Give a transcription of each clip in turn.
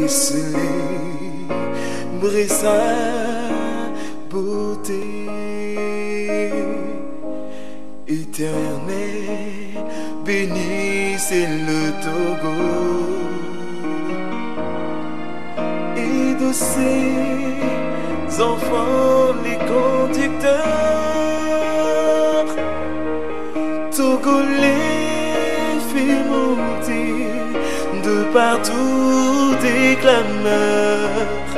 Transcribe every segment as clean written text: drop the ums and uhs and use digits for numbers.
et célébrer sa beauté éternelle. Bénissez le Togo et de ses enfants les conducteurs. Togolais fait monter de partout des clameurs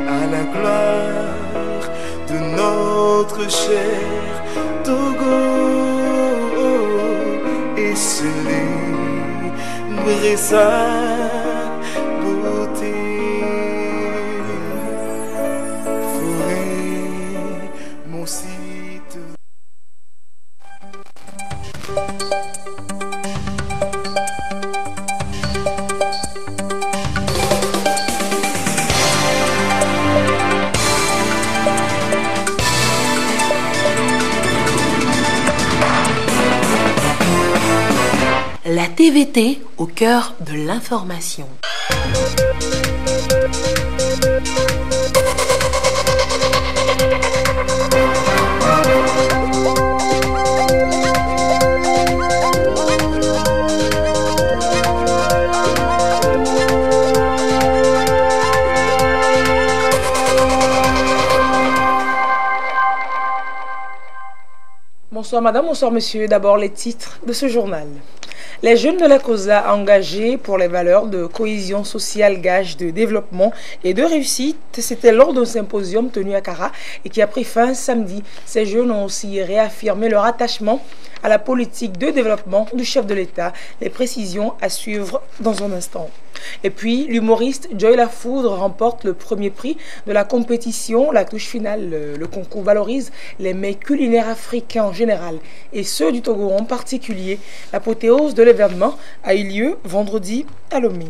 à la gloire de notre cher Togo et célébrer sa beauté. Forêt, mon site. La TVT au cœur de l'information. Bonsoir madame, bonsoir monsieur. D'abord les titres de ce journal. Les jeunes de la COSA engagés pour les valeurs de cohésion sociale, gage de développement et de réussite, c'était lors d'un symposium tenu à Kara et qui a pris fin samedi. Ces jeunes ont aussi réaffirmé leur attachement à la politique de développement du chef de l'État. Les précisions à suivre dans un instant. Et puis, l'humoriste Joy Lafoudre remporte le premier prix de la compétition. La touche finale, le concours valorise les mets culinaires africains en général et ceux du Togo en particulier. L'apothéose de l'événement a eu lieu vendredi à Lomé.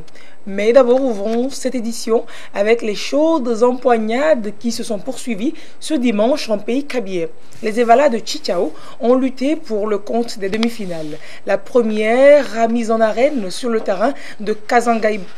Mais d'abord, ouvrons cette édition avec les chaudes empoignades qui se sont poursuivies ce dimanche en pays Kabylie. Les Evalas de Chichao ont lutté pour le compte des demi-finales. La première a mise en arène sur le terrain de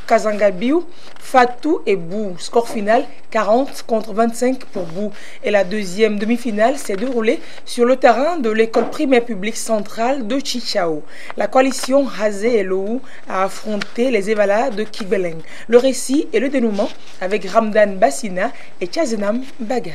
Kazangabiou, Fatou et Bou. Score final 40 contre 25 pour Bou. Et la deuxième demi-finale s'est déroulée sur le terrain de l'école primaire publique centrale de Chichao. La coalition Hazé et Lou a affronté les Evalas de Kibeleng. Le récit et le dénouement avec Ramdan Bassina et Tchazenam Baga.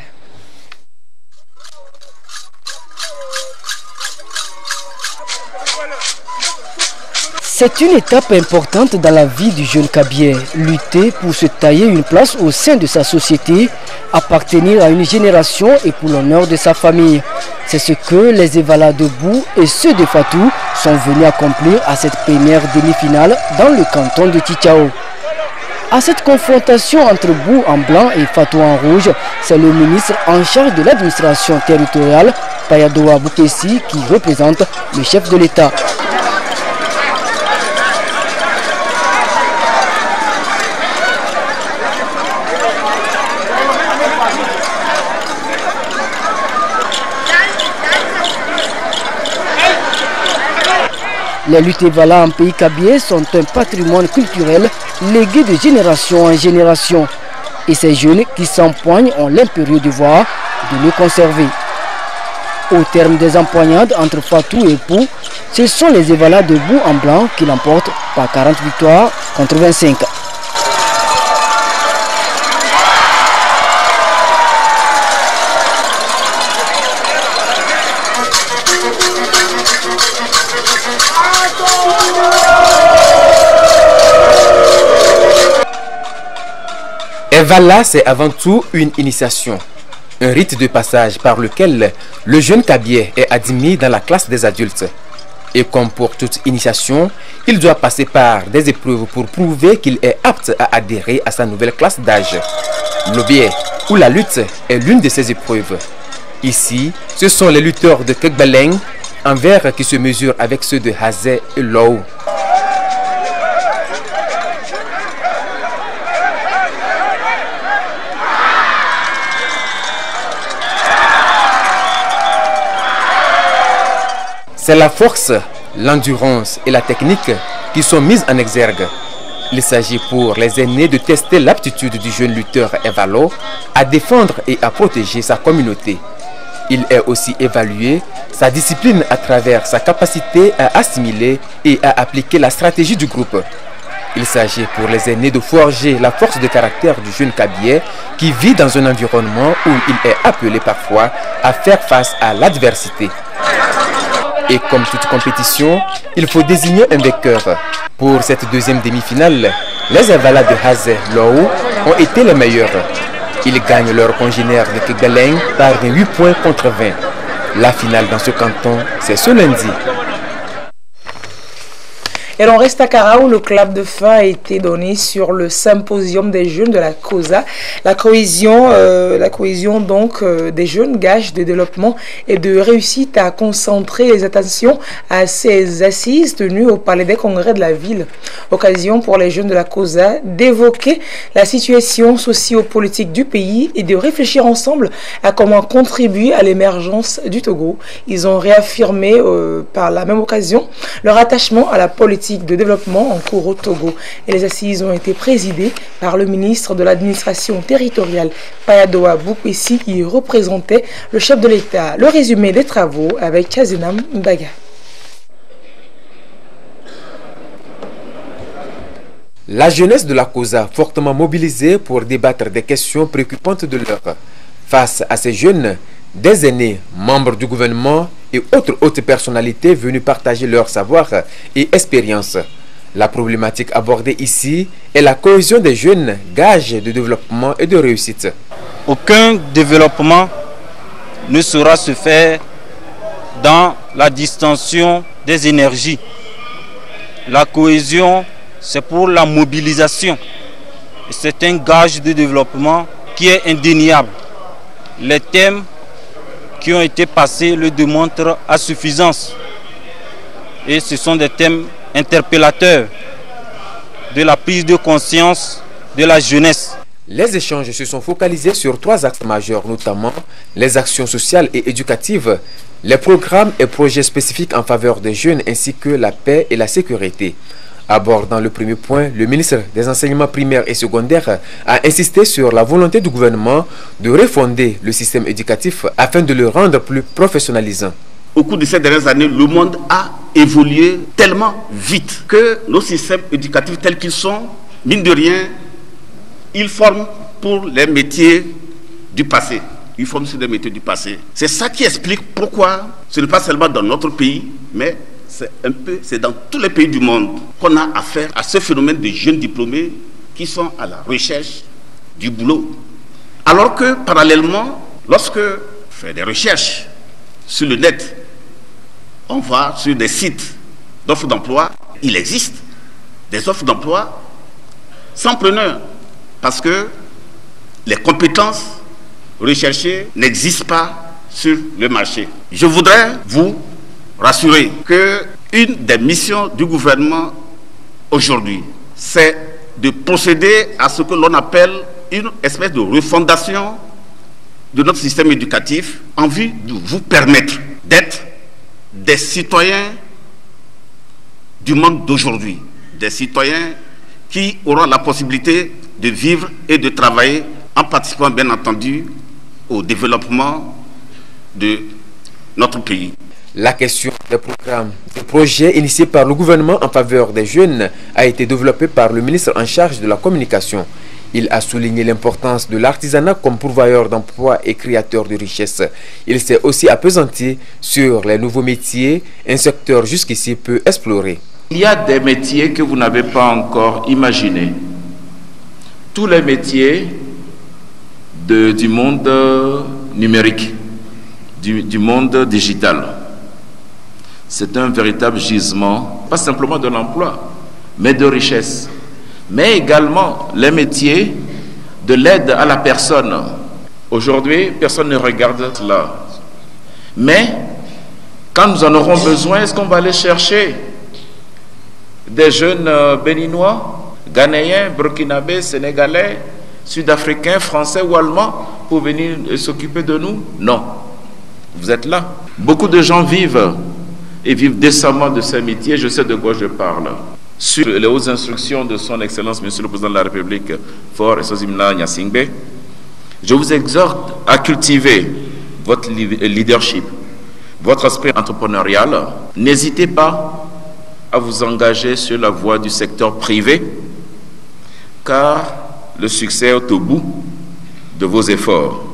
C'est une étape importante dans la vie du jeune Kabylie. Lutter pour se tailler une place au sein de sa société, appartenir à une génération et pour l'honneur de sa famille. C'est ce que les Evalas de Bou et ceux de Fatou sont venus accomplir à cette première demi-finale dans le canton de Chichao. À cette confrontation entre Bou en blanc et Fatou en rouge, c'est le ministre en charge de l'administration territoriale, Payadoa Boukessi, qui représente le chef de l'État. Les luttes Evala en pays Kabylie sont un patrimoine culturel légué de génération en génération. Et ces jeunes qui s'empoignent ont l'impérieux devoir de le conserver. Au terme des empoignades entre Fatou et Bou, ce sont les Evalas de Bou en blanc qui l'emportent par 40 victoires contre 25. Evala, c'est avant tout une initiation, un rite de passage par lequel le jeune Kabylie est admis dans la classe des adultes. Et comme pour toute initiation, il doit passer par des épreuves pour prouver qu'il est apte à adhérer à sa nouvelle classe d'âge. L'Obié, ou la lutte, est l'une de ces épreuves. Ici, ce sont les lutteurs de Kekbeleng, envers qui se mesurent avec ceux de Hazé et Lou. C'est la force, l'endurance et la technique qui sont mises en exergue. Il s'agit pour les aînés de tester l'aptitude du jeune lutteur Evalo à défendre et à protéger sa communauté. Il est aussi évalué sa discipline à travers sa capacité à assimiler et à appliquer la stratégie du groupe. Il s'agit pour les aînés de forger la force de caractère du jeune Kabyé qui vit dans un environnement où il est appelé parfois à faire face à l'adversité. Et comme toute compétition, il faut désigner un vainqueur. Pour cette deuxième demi-finale, les Evala de Hazé Lou ont été les meilleurs. Ils gagnent leur congénère de Kegaleng par 8 points contre 20. La finale dans ce canton, c'est ce lundi. Et l'on reste à Kara où le clap de fin a été donné sur le symposium des jeunes de la COSA. La cohésion donc des jeunes, gage de développement et de réussite à concentrer les attentions à ces assises tenues au Palais des Congrès de la ville. Occasion pour les jeunes de la COSA d'évoquer la situation socio-politique du pays et de réfléchir ensemble à comment contribuer à l'émergence du Togo. Ils ont réaffirmé par la même occasion leur attachement à la politique de développement en cours au Togo. Et les assises ont été présidées par le ministre de l'administration territoriale, Payadoa Boupessi, qui représentait le chef de l'État. Le résumé des travaux avec Chazenam Mbaga. La jeunesse de la COSA, fortement mobilisée pour débattre des questions préoccupantes de l'heure. Face à ces jeunes, des aînés, membres du gouvernement et autres hautes personnalités venues partager leur savoir et expérience. La problématique abordée ici est la cohésion des jeunes, gage de développement et de réussite. Aucun développement ne saura se faire dans la distension des énergies. La cohésion, c'est pour la mobilisation. C'est un gage de développement qui est indéniable. Les thèmes qui ont été passés le démontrent à suffisance. Et ce sont des thèmes interpellateurs de la prise de conscience de la jeunesse. Les échanges se sont focalisés sur 3 axes majeurs, notamment les actions sociales et éducatives, les programmes et projets spécifiques en faveur des jeunes ainsi que la paix et la sécurité. Abordant le premier point, le ministre des Enseignements primaires et secondaires a insisté sur la volonté du gouvernement de refonder le système éducatif afin de le rendre plus professionnalisant. Au cours de ces dernières années, le monde a évolué tellement vite que nos systèmes éducatifs tels qu'ils sont, mine de rien, ils forment pour les métiers du passé. Ils forment sur des métiers du passé. C'est ça qui explique pourquoi ce n'est pas seulement dans notre pays, mais c'est dans tous les pays du monde qu'on a affaire à ce phénomène de jeunes diplômés qui sont à la recherche du boulot. Alors que parallèlement, lorsque on fait des recherches sur le net, on va sur des sites d'offres d'emploi, il existe des offres d'emploi sans preneur parce que les compétences recherchées n'existent pas sur le marché. Je voudrais vous rassurer que une des missions du gouvernement aujourd'hui, c'est de procéder à ce que l'on appelle une espèce de refondation de notre système éducatif en vue de vous permettre d'être des citoyens du monde d'aujourd'hui, des citoyens qui auront la possibilité de vivre et de travailler en participant bien entendu au développement de notre pays. La question des programmes, des projets initiés par le gouvernement en faveur des jeunes a été développée par le ministre en charge de la communication. Il a souligné l'importance de l'artisanat comme pourvoyeur d'emplois et créateur de richesses. Il s'est aussi appesanti sur les nouveaux métiers, un secteur jusqu'ici peu exploré. Il y a des métiers que vous n'avez pas encore imaginés. Tous les métiers du monde numérique, du monde digital. C'est un véritable gisement, pas simplement de l'emploi, mais de richesse. Mais également les métiers de l'aide à la personne. Aujourd'hui, personne ne regarde cela. Mais quand nous en aurons besoin, est-ce qu'on va aller chercher des jeunes béninois, ghanéens, burkinabés, sénégalais, sud-africains, français ou allemands pour venir s'occuper de nous? Non. Vous êtes là. Beaucoup de gens vivent et vivent décemment de ces métiers. Je sais de quoi je parle. sur les hautes instructions de son Excellence, Monsieur le Président de la République, Faure Eswazimna Gnassingbé, je vous exhorte à cultiver votre leadership, votre esprit entrepreneurial. N'hésitez pas à vous engager sur la voie du secteur privé, car le succès est au bout de vos efforts.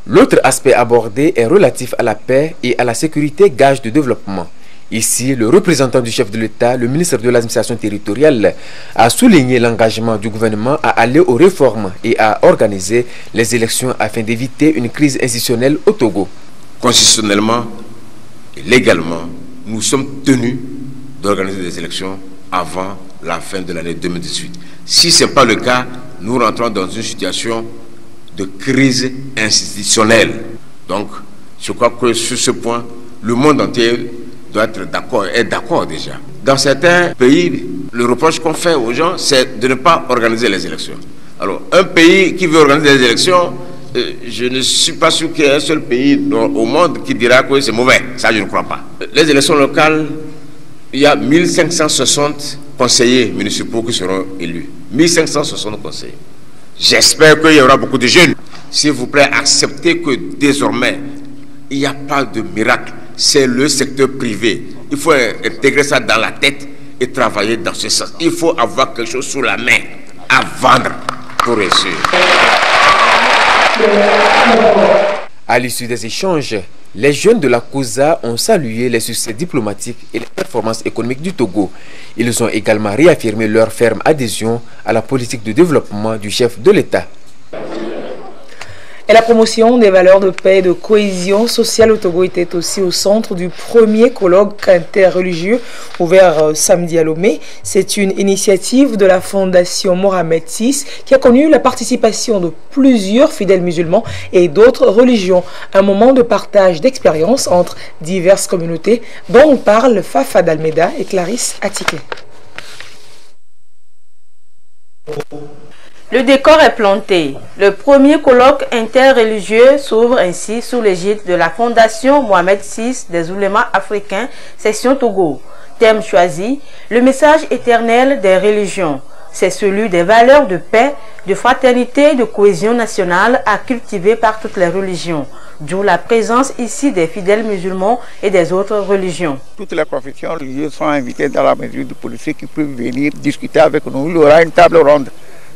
L'autre aspect abordé est relatif à la paix et à la sécurité, gage de développement. Ici, le représentant du chef de l'État, le ministre de l'administration territoriale, a souligné l'engagement du gouvernement à aller aux réformes et à organiser les élections afin d'éviter une crise institutionnelle au Togo. Constitutionnellement et légalement, nous sommes tenus d'organiser des élections avant la fin de l'année 2018. Si ce n'est pas le cas, nous rentrons dans une situation de crise institutionnelle. Donc, je crois que sur ce point, le monde entier doit être d'accord, est d'accord déjà. Dans certains pays, le reproche qu'on fait aux gens, c'est de ne pas organiser les élections. Alors, un pays qui veut organiser les élections, je ne suis pas sûr qu'il y ait un seul pays au monde qui dira que c'est mauvais. Ça, je ne crois pas. Les élections locales, il y a 1560 conseillers municipaux qui seront élus. 1560 conseillers. J'espère qu'il y aura beaucoup de jeunes. S'il vous plaît, acceptez que désormais, il n'y a pas de miracle. C'est le secteur privé. Il faut intégrer ça dans la tête et travailler dans ce sens. Il faut avoir quelque chose sous la main à vendre pour réussir. À l'issue des échanges, les jeunes de la COSA ont salué les succès diplomatiques et les performances économiques du Togo. Ils ont également réaffirmé leur ferme adhésion à la politique de développement du chef de l'État. Et la promotion des valeurs de paix et de cohésion sociale au Togo était aussi au centre du premier colloque interreligieux ouvert samedi à Lomé. C'est une initiative de la Fondation Mohamed VI qui a connu la participation de plusieurs fidèles musulmans et d'autres religions. Un moment de partage d'expériences entre diverses communautés dont on parle Fafa Dalmeda et Clarisse Attiquet. Le décor est planté. Le premier colloque interreligieux s'ouvre ainsi sous l'égide de la Fondation Mohamed VI des oulémas africains, section Togo. Thème choisi, le message éternel des religions. C'est celui des valeurs de paix, de fraternité et de cohésion nationale à cultiver par toutes les religions. D'où la présence ici des fidèles musulmans et des autres religions. Toutes les confessions religieuses sont invitées dans la mesure du possible qui peuvent venir discuter avec nous. Il y aura une table ronde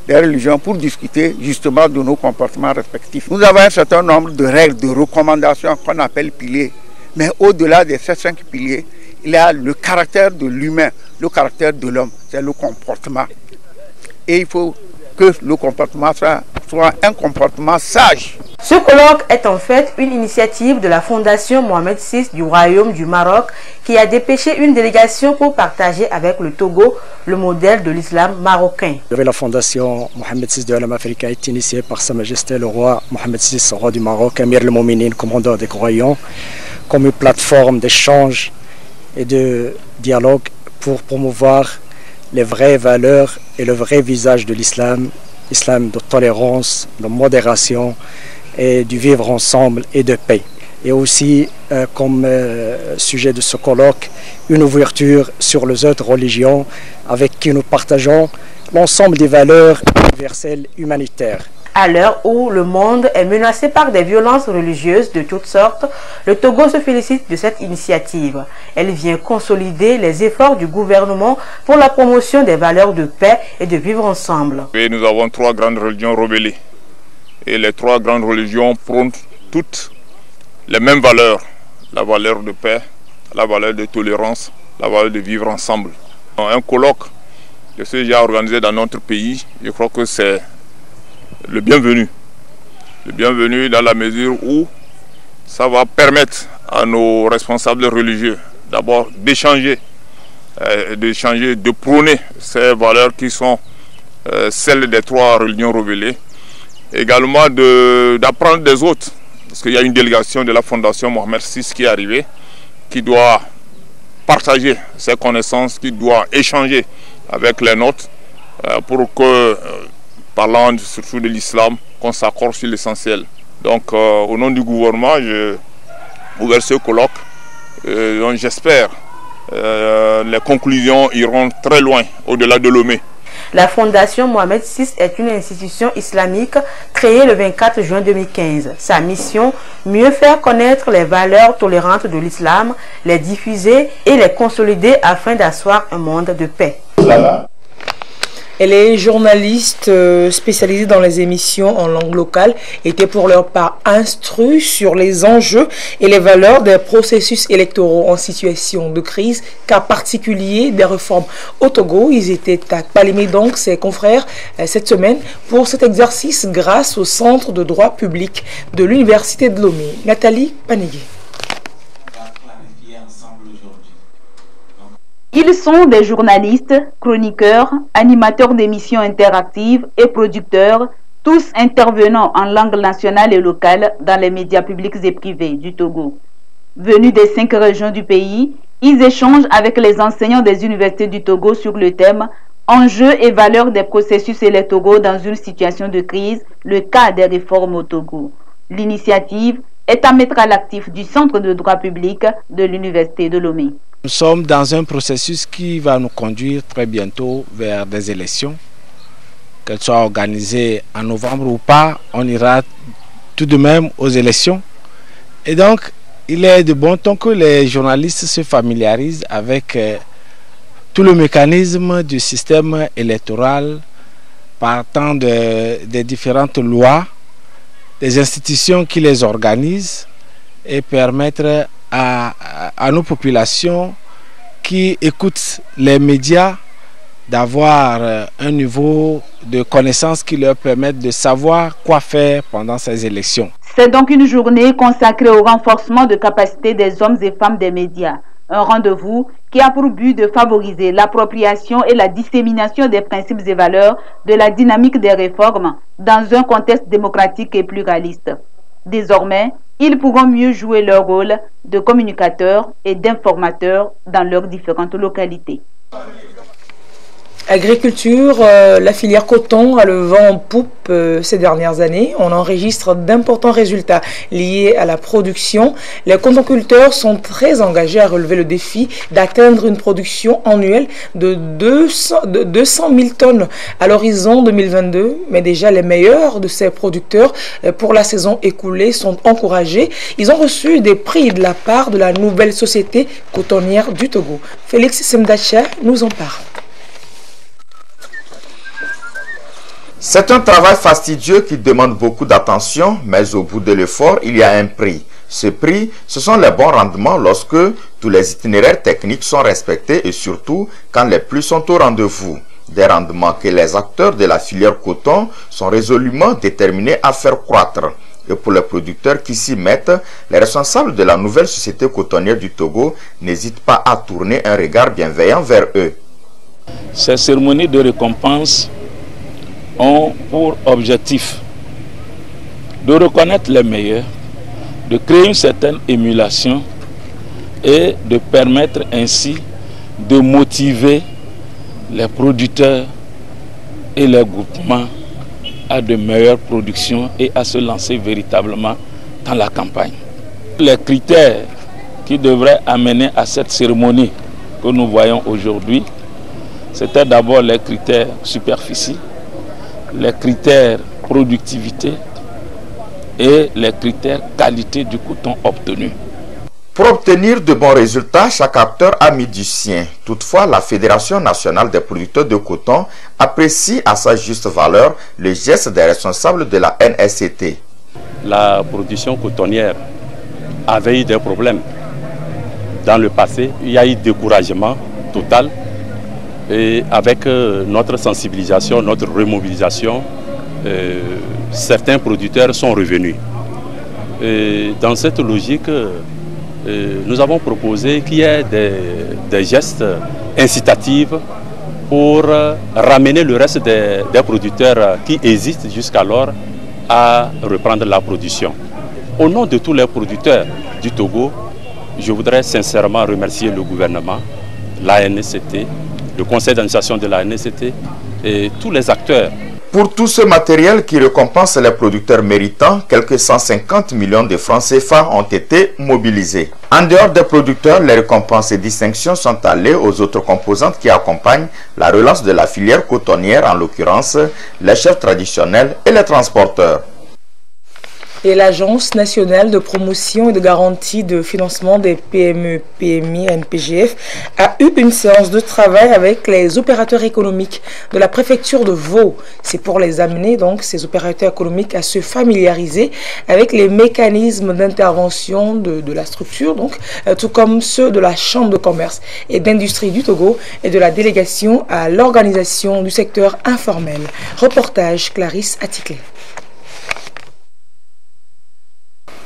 des religions pour discuter justement de nos comportements respectifs. Nous avons un certain nombre de règles, de recommandations qu'on appelle piliers. Mais au-delà de ces 5 piliers, il y a le caractère de l'humain, le caractère de l'homme, c'est le comportement. Et il faut que le comportement soit un comportement sage. Ce colloque est en fait une initiative de la Fondation Mohamed VI du Royaume du Maroc qui a dépêché une délégation pour partager avec le Togo le modèle de l'islam marocain. La Fondation Mohamed VI de l'Islam africain est initiée par Sa Majesté le roi Mohamed VI, roi du Maroc, Amir al-Mouminin, commandeur des croyants, comme une plateforme d'échange et de dialogue pour promouvoir les vraies valeurs et le vrai visage de l'islam, l'islam de tolérance, de modération et du vivre ensemble et de paix. Et aussi, comme sujet de ce colloque, une ouverture sur les autres religions avec qui nous partageons l'ensemble des valeurs universelles humanitaires. À l'heure où le monde est menacé par des violences religieuses de toutes sortes, le Togo se félicite de cette initiative. Elle vient consolider les efforts du gouvernement pour la promotion des valeurs de paix et de vivre ensemble. Et nous avons 3 grandes religions rebellées. Et les 3 grandes religions prônent toutes les mêmes valeurs. La valeur de paix, la valeur de tolérance, la valeur de vivre ensemble. Un colloque de ce genre organisé dans notre pays, je crois que c'est le bienvenu. Le bienvenu dans la mesure où ça va permettre à nos responsables religieux d'abord d'échanger, de prôner ces valeurs qui sont celles des 3 religions rebellées. Également d'apprendre des autres, parce qu'il y a une délégation de la Fondation Mohamed VI qui est arrivée, qui doit partager ses connaissances, qui doit échanger avec les nôtres pour que, parlant surtout de l'islam, qu'on s'accorde sur l'essentiel. Donc au nom du gouvernement, j'ai ouvert ce colloque, donc j'espère les conclusions iront très loin, au-delà de Lomé. La Fondation Mohamed VI est une institution islamique créée le 24 juin 2015. Sa mission, mieux faire connaître les valeurs tolérantes de l'islam, les diffuser et les consolider afin d'asseoir un monde de paix. Et les journalistes spécialisés dans les émissions en langue locale étaient pour leur part instruits sur les enjeux et les valeurs des processus électoraux en situation de crise, cas particulier des réformes au Togo. Ils étaient à Palimé, donc ses confrères, cette semaine pour cet exercice grâce au Centre de droit public de l'Université de Lomé. Nathalie Panigé. Ils sont des journalistes, chroniqueurs, animateurs d'émissions interactives et producteurs, tous intervenant en langue nationale et locale dans les médias publics et privés du Togo. Venus des 5 régions du pays, ils échangent avec les enseignants des universités du Togo sur le thème « Enjeux et valeurs des processus électoraux dans une situation de crise, le cas des réformes au Togo ». L'initiative est à mettre à l'actif du Centre de droit public de l'Université de Lomé. Nous sommes dans un processus qui va nous conduire très bientôt vers des élections. Qu'elles soient organisées en novembre ou pas, on ira tout de même aux élections. Et donc, il est de bon ton que les journalistes se familiarisent avec tout le mécanisme du système électoral partant des différentes lois, des institutions qui les organisent et permettre à nos populations qui écoutent les médias d'avoir un niveau de connaissance qui leur permette de savoir quoi faire pendant ces élections. C'est donc une journée consacrée au renforcement de capacité des hommes et femmes des médias. Un rendez-vous qui a pour but de favoriser l'appropriation et la dissémination des principes et valeurs de la dynamique des réformes dans un contexte démocratique et pluraliste. Désormais, ils pourront mieux jouer leur rôle de communicateurs et d'informateurs dans leurs différentes localités. Agriculture, la filière coton a le vent en poupe ces dernières années. On enregistre d'importants résultats liés à la production. Les cotonculteurs sont très engagés à relever le défi d'atteindre une production annuelle de 200 000 tonnes à l'horizon 2022. Mais déjà, les meilleurs de ces producteurs pour la saison écoulée sont encouragés. Ils ont reçu des prix de la part de la nouvelle société cotonnière du Togo. Félix Semdacha nous en parle. C'est un travail fastidieux qui demande beaucoup d'attention, mais au bout de l'effort, il y a un prix. Ce prix, ce sont les bons rendements lorsque tous les itinéraires techniques sont respectés et surtout quand les pluies sont au rendez-vous. Des rendements que les acteurs de la filière coton sont résolument déterminés à faire croître. Et pour les producteurs qui s'y mettent, les responsables de la nouvelle société cotonnière du Togo n'hésitent pas à tourner un regard bienveillant vers eux. Ces cérémonies de récompense ont pour objectif de reconnaître les meilleurs, de créer une certaine émulation et de permettre ainsi de motiver les producteurs et les groupements à de meilleures productions et à se lancer véritablement dans la campagne. Les critères qui devraient amener à cette cérémonie que nous voyons aujourd'hui, c'était d'abord les critères superficie, les critères productivité et les critères qualité du coton obtenu. Pour obtenir de bons résultats, chaque acteur a mis du sien. Toutefois, la Fédération nationale des producteurs de coton apprécie à sa juste valeur le geste des responsables de la NSCT. La production cotonnière avait eu des problèmes. Dans le passé, il y a eu découragement total. Et avec notre sensibilisation, notre remobilisation, certains producteurs sont revenus. Et dans cette logique, nous avons proposé qu'il y ait des gestes incitatifs pour ramener le reste des producteurs qui hésitent jusqu'alors à reprendre la production. Au nom de tous les producteurs du Togo, je voudrais sincèrement remercier le gouvernement, la NSCT, le conseil d'administration de la NSCT et tous les acteurs. Pour tout ce matériel qui récompense les producteurs méritants, quelques 150 millions de francs CFA ont été mobilisés. En dehors des producteurs, les récompenses et distinctions sont allées aux autres composantes qui accompagnent la relance de la filière cotonnière, en l'occurrence les chefs traditionnels et les transporteurs. Et l'Agence nationale de promotion et de garantie de financement des PME, PMI, ANPGF a eu une séance de travail avec les opérateurs économiques de la préfecture de Vaud. C'est pour les amener, donc, ces opérateurs économiques à se familiariser avec les mécanismes d'intervention de la structure, donc, tout comme ceux de la Chambre de commerce et d'industrie du Togo et de la délégation à l'organisation du secteur informel. Reportage Clarisse Atikle.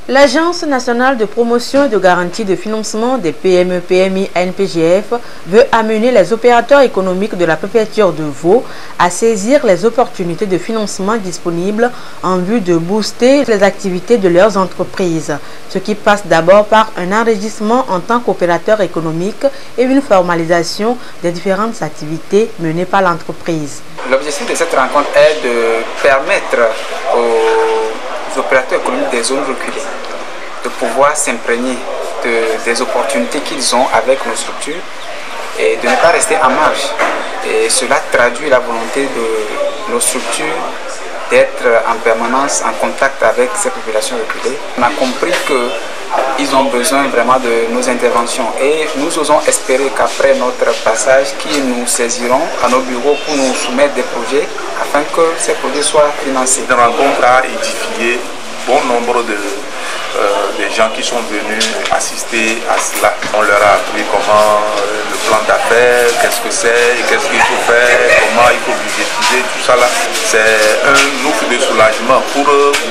L'Agence nationale de promotion et de garantie de financement des PME, PMI, ANPGF veut amener les opérateurs économiques de la préfecture de Vaud à saisir les opportunités de financement disponibles en vue de booster les activités de leurs entreprises, ce qui passe d'abord par un enregistrement en tant qu'opérateur économique et une formalisation des différentes activités menées par l'entreprise. L'objectif de cette rencontre est de permettre aux opérateurs économiques des zones reculées de pouvoir s'imprégner des opportunités qu'ils ont avec nos structures et de ne pas rester en marge. Et cela traduit la volonté de nos structures d'être en permanence en contact avec ces populations reculées. On a compris qu'ils ont besoin vraiment de nos interventions et nous osons espérer qu'après notre passage, qu'ils nous saisiront à nos bureaux pour nous soumettre des projets afin que ces projets soient financés. La rencontre a édifié bon nombre de gens qui sont venus assister à cela. On leur a appris comment le plan d'affaires, qu'est-ce que c'est, qu'est-ce qu'il faut faire, comment il faut budgétiser, tout ça là. C'est un ouf de soulagement pour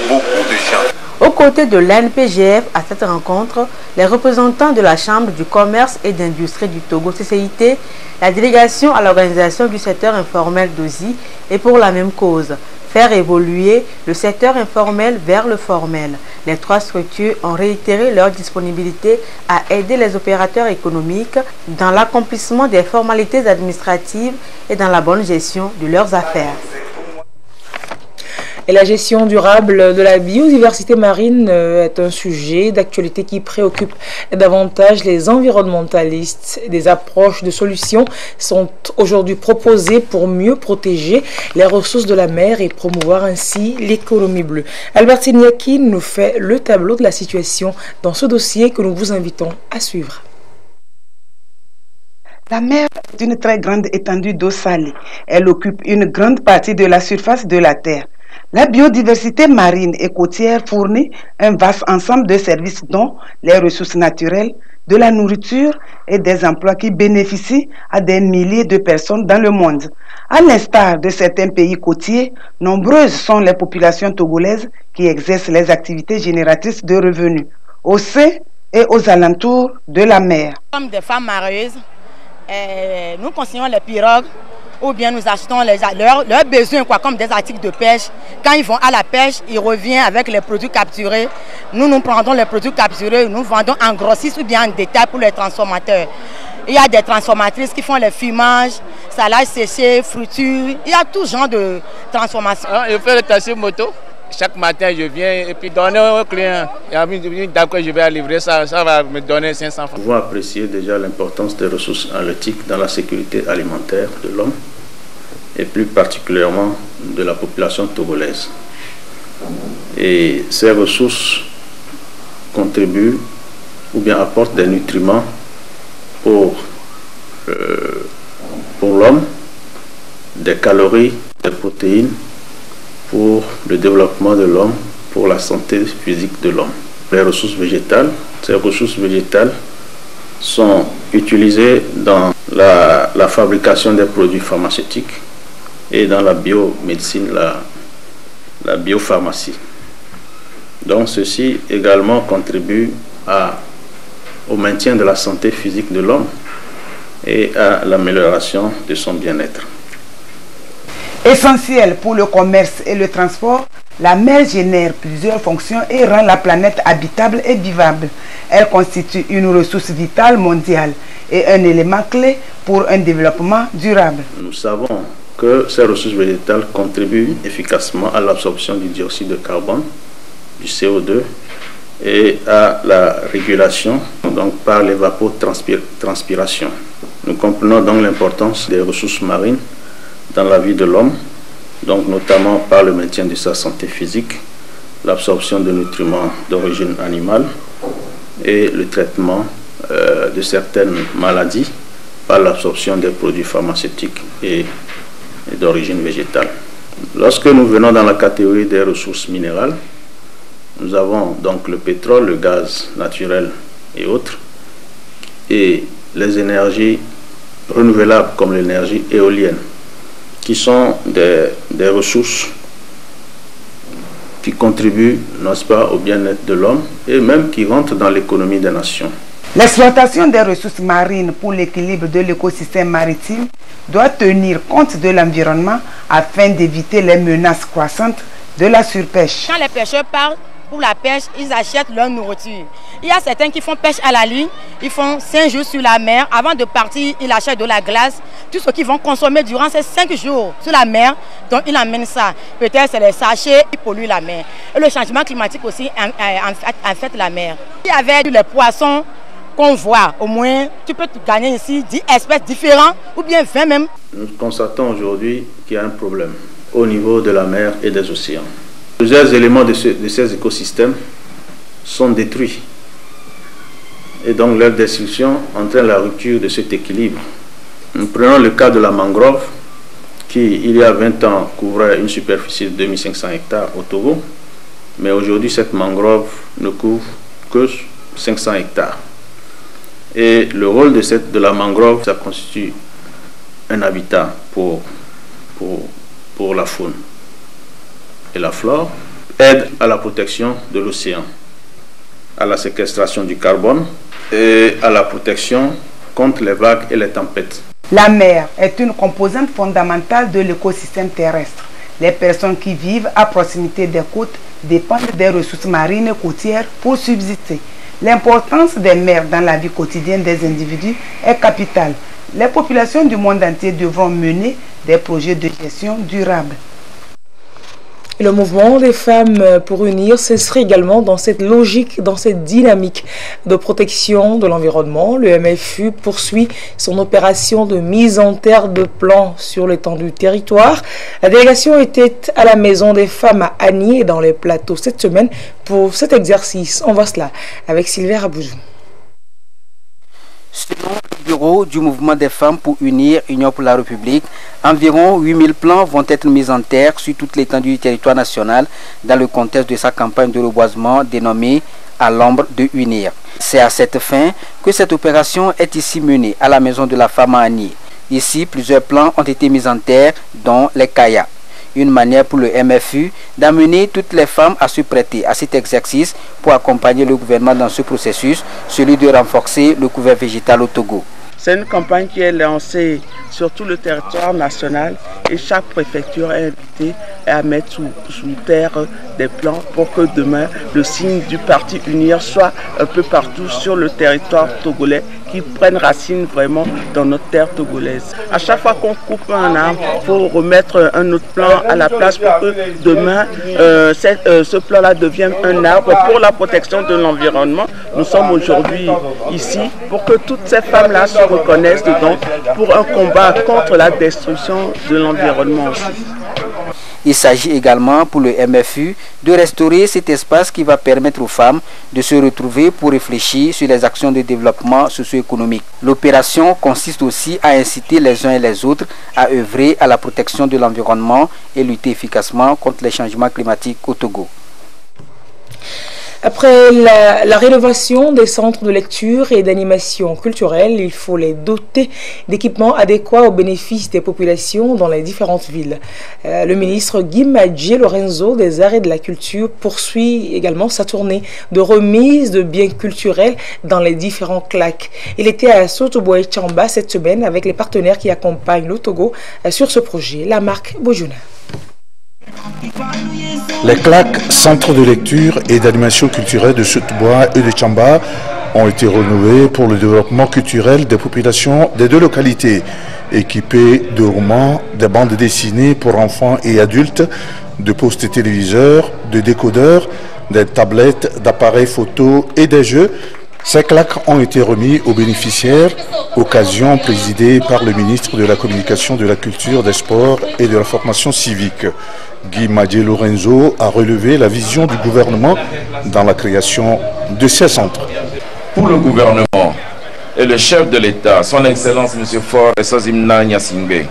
beaucoup de gens. Aux côtés de l'ANPGF, à cette rencontre, les représentants de la Chambre du commerce et d'industrie du Togo, CCIT, la délégation à l'organisation du secteur informel d'OSI et pour la même cause, faire évoluer le secteur informel vers le formel. Les trois structures ont réitéré leur disponibilité à aider les opérateurs économiques dans l'accomplissement des formalités administratives et dans la bonne gestion de leurs affaires. Et la gestion durable de la biodiversité marine est un sujet d'actualité qui préoccupe davantage les environnementalistes. Des approches de solutions sont aujourd'hui proposées pour mieux protéger les ressources de la mer et promouvoir ainsi l'économie bleue. Albertine Yakin nous fait le tableau de la situation dans ce dossier que nous vous invitons à suivre. La mer est une très grande étendue d'eau salée. Elle occupe une grande partie de la surface de la Terre. La biodiversité marine et côtière fournit un vaste ensemble de services dont les ressources naturelles, de la nourriture et des emplois qui bénéficient à des milliers de personnes dans le monde. À l'instar de certains pays côtiers, nombreuses sont les populations togolaises qui exercent les activités génératrices de revenus au sein et aux alentours de la mer. Comme des femmes marieuses, nous conseillons les pirogues ou bien nous achetons leurs besoins comme des articles de pêche. Quand ils vont à la pêche, ils reviennent avec les produits capturés. Nous prendons les produits capturés, nous vendons en grossiste ou bien en détail pour les transformateurs. Il y a des transformatrices qui font les fumages, salade séchée, friture, il y a tout genre de transformation. Je fais le taxi moto. Chaque matin, je viens et puis donner aux clients. D'accord, je vais livrer ça, ça va me donner 500 francs. Vous pouvez apprécier déjà l'importance des ressources halieutiques dans la sécurité alimentaire de l'homme et plus particulièrement de la population togolaise. Et ces ressources contribuent ou bien apportent des nutriments pour l'homme, des calories, des protéines, pour le développement de l'homme, pour la santé physique de l'homme. Les ressources végétales, ces ressources végétales sont utilisées dans la fabrication des produits pharmaceutiques et dans la biomédecine, la biopharmacie. Donc ceci également contribue au maintien de la santé physique de l'homme et à l'amélioration de son bien-être. Essentielle pour le commerce et le transport, la mer génère plusieurs fonctions et rend la planète habitable et vivable. Elle constitue une ressource vitale mondiale et un élément clé pour un développement durable. Nous savons que ces ressources végétales contribuent efficacement à l'absorption du dioxyde de carbone, du CO2 et à la régulation donc, par l'évapotranspiration. Nous comprenons donc l'importance des ressources marines dans la vie de l'homme, donc notamment par le maintien de sa santé physique, l'absorption de nutriments d'origine animale et le traitement de certaines maladies par l'absorption des produits pharmaceutiques et d'origine végétale. Lorsque nous venons dans la catégorie des ressources minérales, nous avons donc le pétrole, le gaz naturel et autres, et les énergies renouvelables comme l'énergie éolienne, qui sont des ressources qui contribuent, n'est-ce pas, au bien-être de l'homme et même qui rentrent dans l'économie des nations. L'exploitation des ressources marines pour l'équilibre de l'écosystème maritime doit tenir compte de l'environnement afin d'éviter les menaces croissantes de la surpêche. Quand les pêcheurs partent pour la pêche, ils achètent leur nourriture. Il y a certains qui font pêche à la ligne, ils font 5 jours sur la mer. Avant de partir, ils achètent de la glace. Tout ce qu'ils vont consommer durant ces 5 jours sur la mer, donc ils amènent ça. Peut-être c'est les sachets qui polluent la mer. Et le changement climatique aussi en fait la mer. Il y avait les poissons qu'on voit, au moins tu peux gagner ici 10 espèces différentes ou bien 20 même. Nous constatons aujourd'hui qu'il y a un problème au niveau de la mer et des océans. Plusieurs éléments de ces écosystèmes sont détruits et donc leur destruction entraîne la rupture de cet équilibre. Nous prenons le cas de la mangrove qui, il y a 20 ans, couvrait une superficie de 2500 hectares au Togo, mais aujourd'hui cette mangrove ne couvre que 500 hectares. Et le rôle de la mangrove, ça constitue un habitat pour la faune et la flore, aide à la protection de l'océan, à la séquestration du carbone et à la protection contre les vagues et les tempêtes. La mer est une composante fondamentale de l'écosystème terrestre. Les personnes qui vivent à proximité des côtes dépendent des ressources marines et côtières pour subsister. L'importance des mers dans la vie quotidienne des individus est capitale. Les populations du monde entier devront mener des projets de gestion durable. Et le mouvement des femmes pour unir s'inscrit également dans cette logique, dans cette dynamique de protection de l'environnement. Le MFU poursuit son opération de mise en terre de plants sur l'étendue du territoire. La délégation était à la Maison des femmes à Agny et dans les plateaux cette semaine pour cet exercice. On voit cela avec Sylvain Abouzou. Selon le bureau du mouvement des femmes pour unir Union pour la République, environ 8000 plants vont être mis en terre sur toute l'étendue du territoire national dans le contexte de sa campagne de reboisement dénommée « À l'ombre de Unir ». C'est à cette fin que cette opération est ici menée à la Maison de la Femme à Agny. Ici, plusieurs plants ont été mis en terre, dont les kayas. Une manière pour le MFU d'amener toutes les femmes à se prêter à cet exercice pour accompagner le gouvernement dans ce processus, celui de renforcer le couvert végétal au Togo. C'est une campagne qui est lancée sur tout le territoire national et chaque préfecture est invitée à mettre sous terre des plans pour que demain le signe du parti Unir soit un peu partout sur le territoire togolais, qui prennent racine vraiment dans notre terre togolaise. À chaque fois qu'on coupe un arbre, il faut remettre un autre plan à la place pour que demain ce plan-là devienne un arbre pour la protection de l'environnement. Nous sommes aujourd'hui ici pour que toutes ces femmes-là se reconnaissent dedans pour un combat contre la destruction de l'environnement aussi. Il s'agit également pour le MFU de restaurer cet espace qui va permettre aux femmes de se retrouver pour réfléchir sur les actions de développement socio-économique. L'opération consiste aussi à inciter les uns et les autres à œuvrer à la protection de l'environnement et lutter efficacement contre les changements climatiques au Togo. Après la rénovation des centres de lecture et d'animation culturelle, il faut les doter d'équipements adéquats au bénéfice des populations dans les différentes villes. Le ministre Guy Madjé Lorenzo des Arts et de la Culture poursuit également sa tournée de remise de biens culturels dans les différents claques. Il était à Sotoboy Chamba cette semaine avec les partenaires qui accompagnent le Togo sur ce projet, la marque Bojuna. Les claques, centres de lecture et d'animation culturelle de Sotoboy et de Chamba ont été rénovés pour le développement culturel des populations des deux localités. équipés de romans, de bandes dessinées pour enfants et adultes, de postes téléviseurs, de décodeurs, des tablettes, d'appareils photo et des jeux. Ces claques ont été remis aux bénéficiaires, occasion présidée par le ministre de la Communication, de la Culture, des Sports et de la Formation civique. Guy Madje Lorenzo a relevé la vision du gouvernement dans la création de ces centres. Pour le gouvernement et le chef de l'État, son Excellence M. Faure Essozimna Gnassingbé,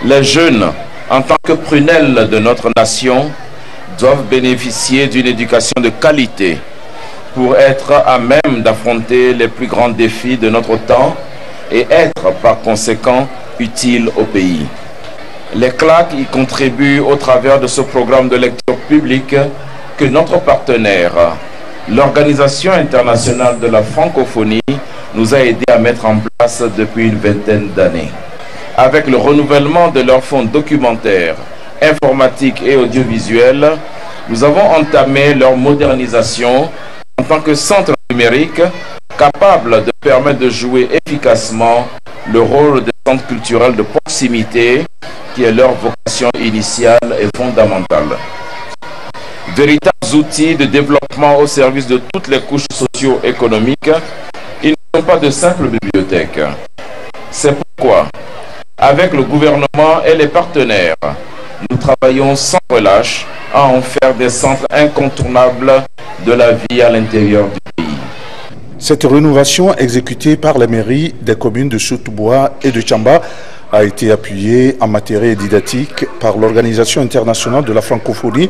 les jeunes, en tant que prunelles de notre nation, doivent bénéficier d'une éducation de qualité pour être à même d'affronter les plus grands défis de notre temps et être par conséquent utiles au pays. Les CLAC y contribuent au travers de ce programme de lecture publique que notre partenaire, l'Organisation internationale de la francophonie, nous a aidé à mettre en place depuis une vingtaine d'années. Avec le renouvellement de leurs fonds documentaires, informatiques et audiovisuels, nous avons entamé leur modernisation en tant que centre numérique capable de permettre de jouer efficacement le rôle des centres culturels de proximité qui est leur vocation initiale et fondamentale. Véritables outils de développement au service de toutes les couches socio-économiques, ils ne sont pas de simples bibliothèques. C'est pourquoi, avec le gouvernement et les partenaires, nous travaillons sans relâche à en faire des centres incontournables de la vie à l'intérieur du pays. Cette rénovation exécutée par la mairie des communes de Soutbois et de Tchamba a été appuyée en matériel didactique par l'Organisation internationale de la francophonie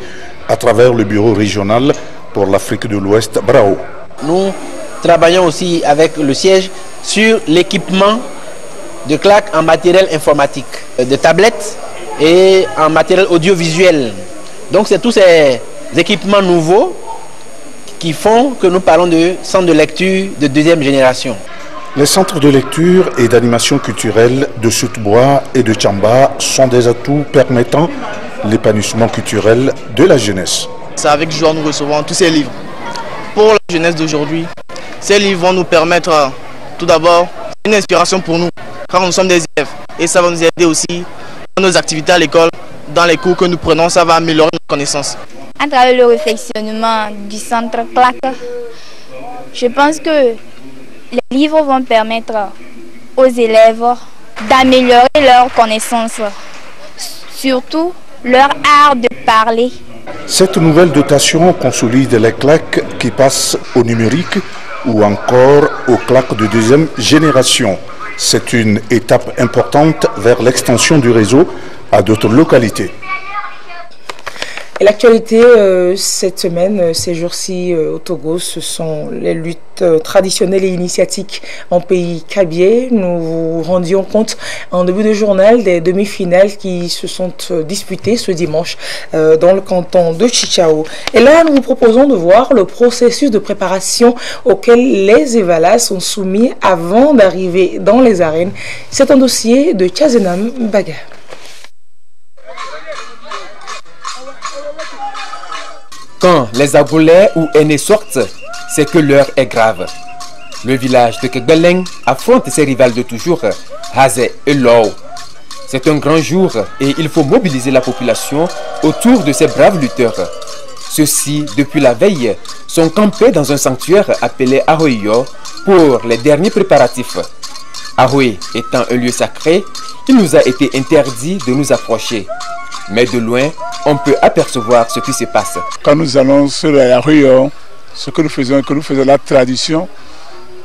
à travers le bureau régional pour l'Afrique de l'Ouest, BRAO. Nous travaillons aussi avec le siège sur l'équipement de CLAC en matériel informatique, de tablettes et en matériel audiovisuel. Donc c'est tous ces équipements nouveaux qui font que nous parlons de centres de lecture de deuxième génération. Les centres de lecture et d'animation culturelle de Soutbois et de Tchamba sont des atouts permettant l'épanouissement culturel de la jeunesse. C'est avec joie que nous recevons tous ces livres. Pour la jeunesse d'aujourd'hui, ces livres vont nous permettre tout d'abord une inspiration pour nous, car nous sommes des élèves. Et ça va nous aider aussi dans nos activités à l'école, dans les cours que nous prenons, ça va améliorer nos connaissances. À travers le réflexionnement du centre CLAC, je pense que les livres vont permettre aux élèves d'améliorer leurs connaissances, surtout leur art de parler. Cette nouvelle dotation consolide les CLAC qui passent au numérique ou encore aux CLAC de deuxième génération. C'est une étape importante vers l'extension du réseau à d'autres localités. Et l'actualité cette semaine, ces jours-ci au Togo, ce sont les luttes traditionnelles et initiatiques en pays kabyé. Nous vous rendions compte en début de journal des demi-finales qui se sont disputées ce dimanche dans le canton de Chichao. Et là, nous vous proposons de voir le processus de préparation auquel les Evalas sont soumis avant d'arriver dans les arènes. C'est un dossier de Tchazenam Baga. Quand les Aboulais ou aînés sortent, c'est que l'heure est grave. Le village de Kegbeleng affronte ses rivales de toujours, Hazé et Lou. C'est un grand jour et il faut mobiliser la population autour de ces braves lutteurs. Ceux-ci, depuis la veille, sont campés dans un sanctuaire appelé Ahoyo pour les derniers préparatifs. Ahoy étant un lieu sacré, il nous a été interdit de nous approcher. Mais de loin, on peut apercevoir ce qui se passe. Quand nous allons sur la rue, ce que nous faisons la tradition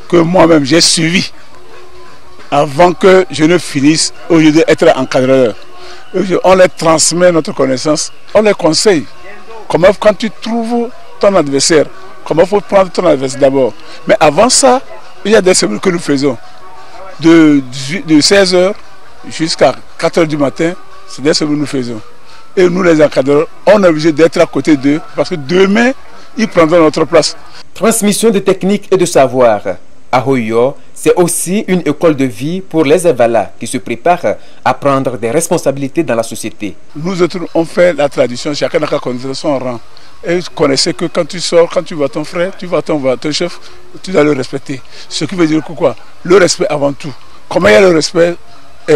que moi-même j'ai suivi avant que je ne finisse au lieu d'être encadreur. On les transmet notre connaissance, on les conseille. Comment, quand tu trouves ton adversaire, comment il faut prendre ton adversaire d'abord. Mais avant ça, il y a des semaines que nous faisons. De 16h jusqu'à 4h du matin, c'est des semaines que nous faisons. Et nous les encadreurs, on est obligé d'être à côté d'eux parce que demain, ils prendront notre place. Transmission de techniques et de savoir. Ahoyo, c'est aussi une école de vie pour les Evalas qui se préparent à prendre des responsabilités dans la société. Nous autres, on fait la tradition, chacun n'a qu'à connaître son rang. Et vous connaissez que quand tu sors, quand tu vois ton frère, tu vois ton chef, tu dois le respecter. Ce qui veut dire que quoi? Le respect avant tout. Comment il y a le respect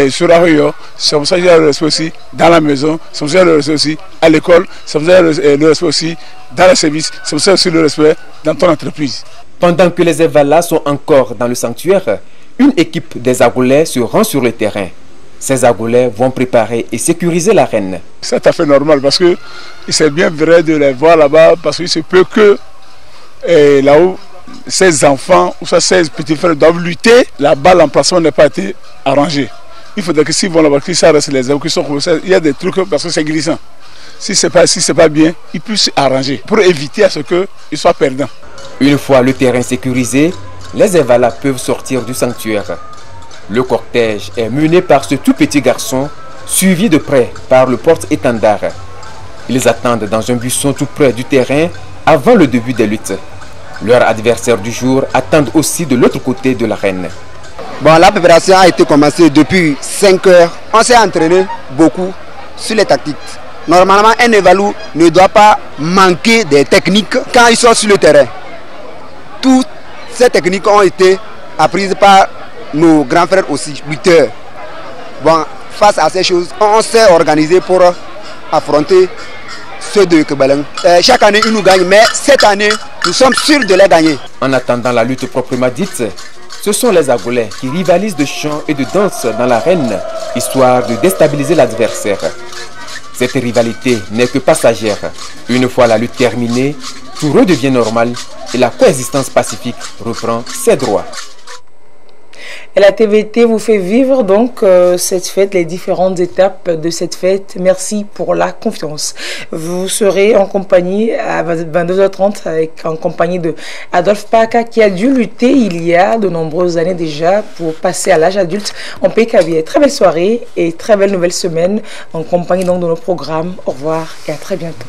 sur la rue, c'est comme ça qu'il y a le respect aussi dans la maison, c'est comme ça qu'il y a le respect aussi à l'école, c'est comme ça qu'il y a le respect aussi dans les services, c'est comme ça aussi le respect dans ton entreprise. Pendant que les Evalas sont encore dans le sanctuaire, une équipe des Agolais se rend sur le terrain. Ces Agolais vont préparer et sécuriser la reine. C'est tout à fait normal parce que c'est bien vrai de les voir là-bas parce qu'il se peut que là-haut, ces enfants ou ces petits frères doivent lutter. Là-bas, l'emplacement n'a pas été arrangé. Il faudrait que s'ils vont là-bas, qu'ils s'arrêtent les hommes qui sont comme ça. Il y a des trucs parce que c'est glissant. Si ce n'est pas bien, ils puissent arranger pour éviter à ce qu'ils soient perdants. Une fois le terrain sécurisé, les Evalas peuvent sortir du sanctuaire. Le cortège est mené par ce tout petit garçon, suivi de près par le porte-étendard. Ils attendent dans un buisson tout près du terrain avant le début des luttes. Leurs adversaires du jour attendent aussi de l'autre côté de l'arène. Bon, la préparation a été commencée depuis 5 heures. On s'est entraîné beaucoup sur les tactiques. Normalement, un évalu ne doit pas manquer des techniques quand ils sont sur le terrain. Toutes ces techniques ont été apprises par nos grands frères aussi, lutteurs. Bon, face à ces choses, on s'est organisé pour affronter ceux de Kebalang. Chaque année, ils nous gagnent, mais cette année, nous sommes sûrs de les gagner. En attendant la lutte proprement dite, ce sont les Agolais qui rivalisent de chant et de danse dans l'arène, histoire de déstabiliser l'adversaire. Cette rivalité n'est que passagère. Une fois la lutte terminée, tout redevient normal et la coexistence pacifique reprend ses droits. Et la TVT vous fait vivre donc cette fête, les différentes étapes de cette fête. Merci pour la confiance. Vous serez en compagnie à 22h30 en compagnie de Adolphe Paka qui a dû lutter il y a de nombreuses années déjà pour passer à l'âge adulte en PKB. Très belle soirée et très belle nouvelle semaine en compagnie donc de nos programmes. Au revoir et à très bientôt.